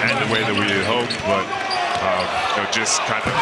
end the way that we had hoped, but just kind of.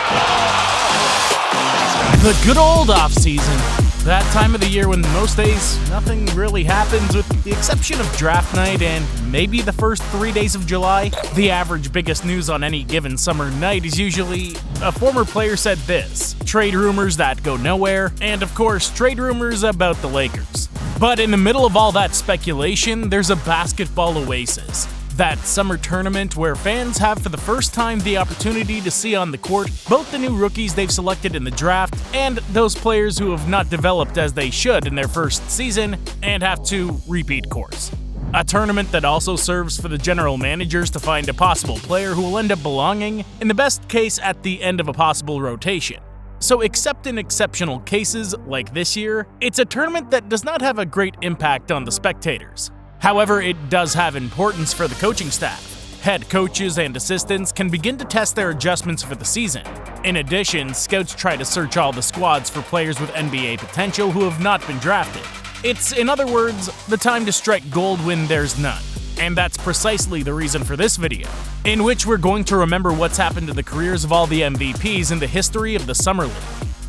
The good old off-season. That time of the year when most days nothing really happens with the exception of draft night and maybe the first 3 days of July. The average biggest news on any given summer night is usually a former player said this, trade rumors that go nowhere, and of course trade rumors about the Lakers. But in the middle of all that speculation, there's a basketball oasis. That summer tournament where fans have for the first time the opportunity to see on the court both the new rookies they've selected in the draft and those players who have not developed as they should in their first season and have to repeat course. A tournament that also serves for the general managers to find a possible player who will end up belonging, in the best case, at the end of a possible rotation. So except in exceptional cases like this year, it's a tournament that does not have a great impact on the spectators. However, it does have importance for the coaching staff. Head coaches and assistants can begin to test their adjustments for the season. In addition, scouts try to search all the squads for players with NBA potential who have not been drafted. It's, in other words, the time to strike gold when there's none. And that's precisely the reason for this video, in which we're going to remember what's happened to the careers of all the MVPs in the history of the Summer League.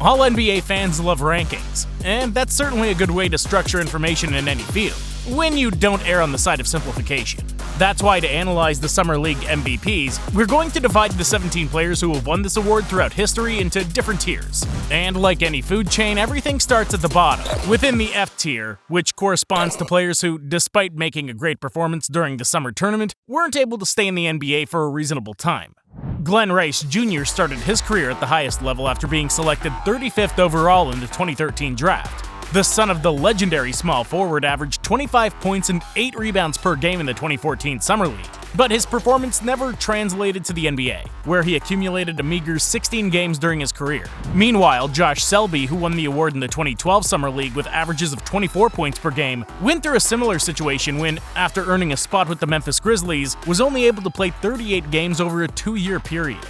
All NBA fans love rankings, and that's certainly a good way to structure information in any field, when you don't err on the side of simplification. That's why to analyze the Summer League MVPs, we're going to divide the 17 players who have won this award throughout history into different tiers. And like any food chain, everything starts at the bottom, within the F tier, which corresponds to players who, despite making a great performance during the summer tournament, weren't able to stay in the NBA for a reasonable time. Glenn Rice Jr. started his career at the highest level after being selected 35th overall in the 2013 draft. The son of the legendary small forward averaged 25 points and 8 rebounds per game in the 2014 Summer League, but his performance never translated to the NBA, where he accumulated a meager 16 games during his career. Meanwhile, Josh Selby, who won the award in the 2012 Summer League with averages of 24 points per game, went through a similar situation when, after earning a spot with the Memphis Grizzlies, was only able to play 38 games over a 2-year period.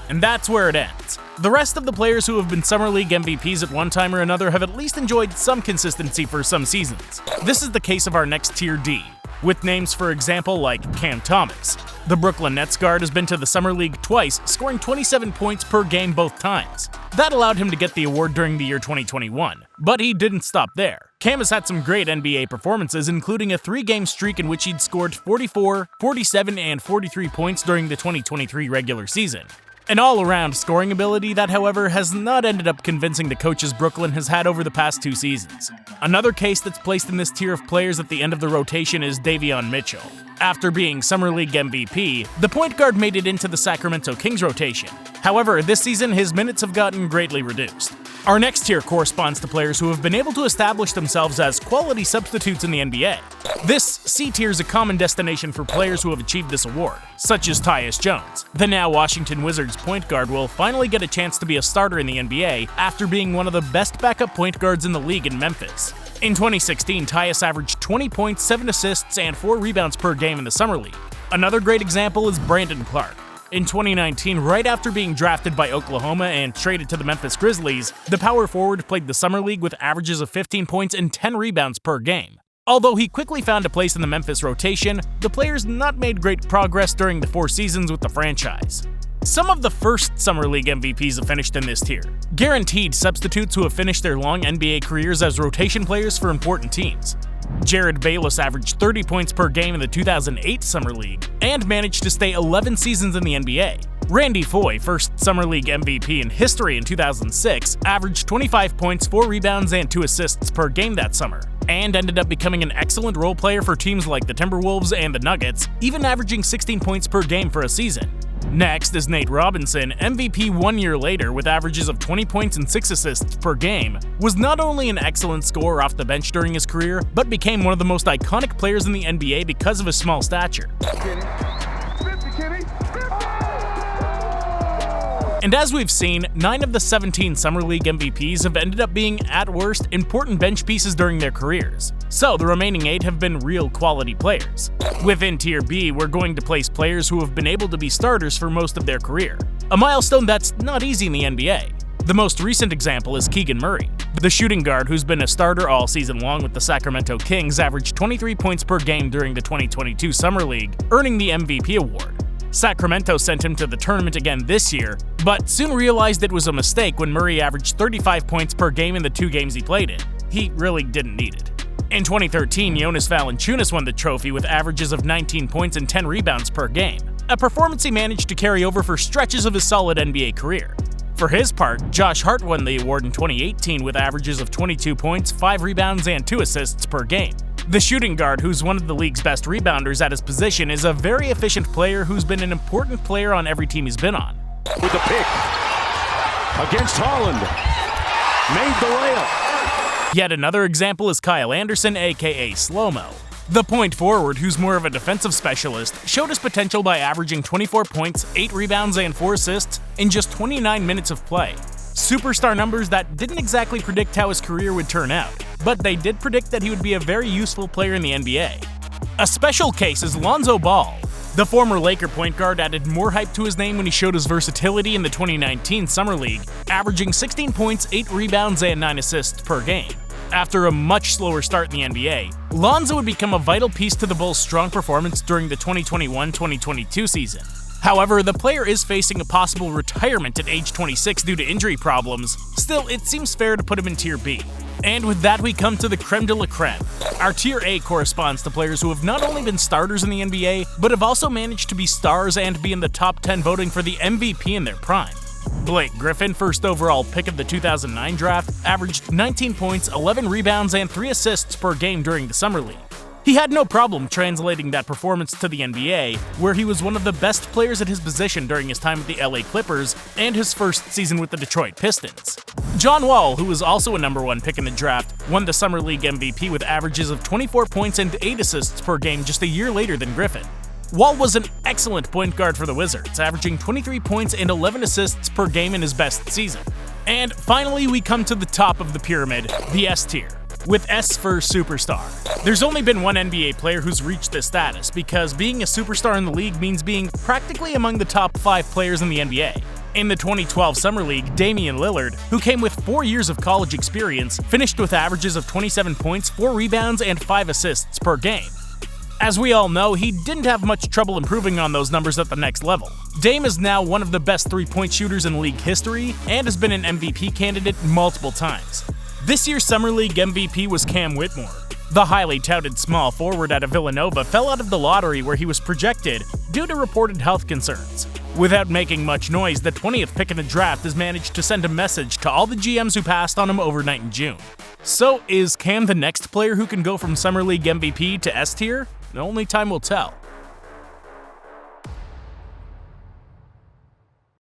And that's where it ends. The rest of the players who have been Summer League MVPs at one time or another have at least enjoyed some consistency for some seasons. This is the case of our next Tier D, with names for example like Cam Thomas. The Brooklyn Nets guard has been to the Summer League twice, scoring 27 points per game both times. That allowed him to get the award during the year 2021. But he didn't stop there. Cam has had some great NBA performances, including a 3-game streak in which he'd scored 44, 47, and 43 points during the 2023 regular season. An all-around scoring ability that, however, has not ended up convincing the coaches Brooklyn has had over the past 2 seasons. Another case that's placed in this tier of players at the end of the rotation is Davion Mitchell. After being Summer League MVP, the point guard made it into the Sacramento Kings rotation. However, this season his minutes have gotten greatly reduced. Our next tier corresponds to players who have been able to establish themselves as quality substitutes in the NBA. This C tier is a common destination for players who have achieved this award, such as Tyus Jones. The now Washington Wizards point guard will finally get a chance to be a starter in the NBA after being one of the best backup point guards in the league in Memphis. In 2016, Tyus averaged 20 points, 7 assists, and 4 rebounds per game in the Summer League. Another great example is Brandon Clark. In 2019, right after being drafted by Oklahoma and traded to the Memphis Grizzlies, the power forward played the Summer League with averages of 15 points and 10 rebounds per game. Although he quickly found a place in the Memphis rotation, the player's not made great progress during the 4 seasons with the franchise. Some of the first Summer League MVPs have finished in this tier. Guaranteed substitutes who have finished their long NBA careers as rotation players for important teams. Jared Bayless averaged 30 points per game in the 2008 Summer League and managed to stay 11 seasons in the NBA. Randy Foye, first Summer League MVP in history in 2006, averaged 25 points, 4 rebounds, and 2 assists per game that summer, and ended up becoming an excellent role player for teams like the Timberwolves and the Nuggets, even averaging 16 points per game for a season. Next is Nate Robinson, MVP 1 year later with averages of 20 points and 6 assists per game, was not only an excellent scorer off the bench during his career, but became one of the most iconic players in the NBA because of his small stature. And as we've seen, 9 of the 17 Summer League MVPs have ended up being, at worst, important bench pieces during their careers. So the remaining 8 have been real quality players. Within Tier B, we're going to place players who have been able to be starters for most of their career, a milestone that's not easy in the NBA. The most recent example is Keegan Murray. The shooting guard, who's been a starter all season long with the Sacramento Kings, averaged 23 points per game during the 2022 Summer League, earning the MVP award. Sacramento sent him to the tournament again this year, but soon realized it was a mistake when Murray averaged 35 points per game in the 2 games he played in. He really didn't need it. In 2013, Jonas Valanciunas won the trophy with averages of 19 points and 10 rebounds per game, a performance he managed to carry over for stretches of his solid NBA career. For his part, Josh Hart won the award in 2018 with averages of 22 points, 5 rebounds, and 2 assists per game. The shooting guard, who's one of the league's best rebounders at his position, is a very efficient player who's been an important player on every team he's been on. With the pick against Holland, made the layup. Yet another example is Kyle Anderson, aka Slow-Mo. The point forward, who's more of a defensive specialist, showed his potential by averaging 24 points, 8 rebounds, and 4 assists in just 29 minutes of play. Superstar numbers that didn't exactly predict how his career would turn out, but they did predict that he would be a very useful player in the NBA. A special case is Lonzo Ball. The former Laker point guard added more hype to his name when he showed his versatility in the 2019 Summer League, averaging 16 points, 8 rebounds, and 9 assists per game. After a much slower start in the NBA, Lonzo would become a vital piece to the Bulls' strong performance during the 2021-2022 season. However, the player is facing a possible retirement at age 26 due to injury problems. Still, it seems fair to put him in Tier B. And with that, we come to the creme de la creme. Our Tier A corresponds to players who have not only been starters in the NBA, but have also managed to be stars and be in the top 10 voting for the MVP in their prime. Blake Griffin, first overall pick of the 2009 draft, averaged 19 points, 11 rebounds, and 3 assists per game during the Summer League. He had no problem translating that performance to the NBA, where he was one of the best players at his position during his time with the LA Clippers and his first season with the Detroit Pistons. John Wall, who was also a number 1 pick in the draft, won the Summer League MVP with averages of 24 points and 8 assists per game just a year later than Griffin. Wall was an excellent point guard for the Wizards, averaging 23 points and 11 assists per game in his best season. And finally, we come to the top of the pyramid, the S tier, with S for superstar. There's only been one NBA player who's reached this status, because being a superstar in the league means being practically among the top 5 players in the NBA. In the 2012 Summer League, Damian Lillard, who came with 4 years of college experience, finished with averages of 27 points, 4 rebounds, and 5 assists per game. As we all know, he didn't have much trouble improving on those numbers at the next level. Dame is now one of the best 3-point shooters in league history and has been an MVP candidate multiple times. This year's Summer League MVP was Cam Whitmore. The highly touted small forward out of Villanova fell out of the lottery where he was projected due to reported health concerns. Without making much noise, the 20th pick in the draft has managed to send a message to all the GMs who passed on him overnight in June. So is Cam the next player who can go from Summer League MVP to S tier? Only time will tell.